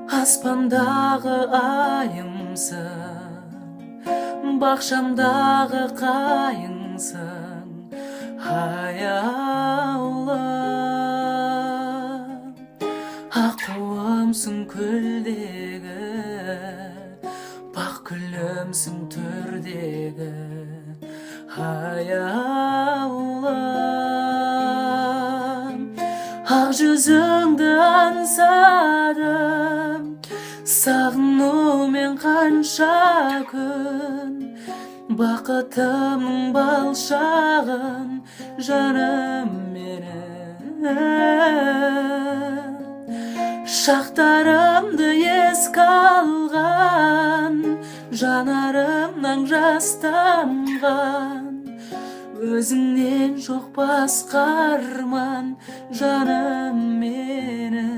Аспандағы айымсың, бақшамдағы қайыңсың, аяулым. Аққуымсың көлдегі, бақ гүлімсің төрдегі, аяулым. Ақ жүзіңді аңсадым, сағынумен қанша күн. Бақытымның бал шағын, жаным менің. Шақтарымды еске алған, жанарымнан жас тамған. Өзіңнен жоқ басқа арман, жаным менің.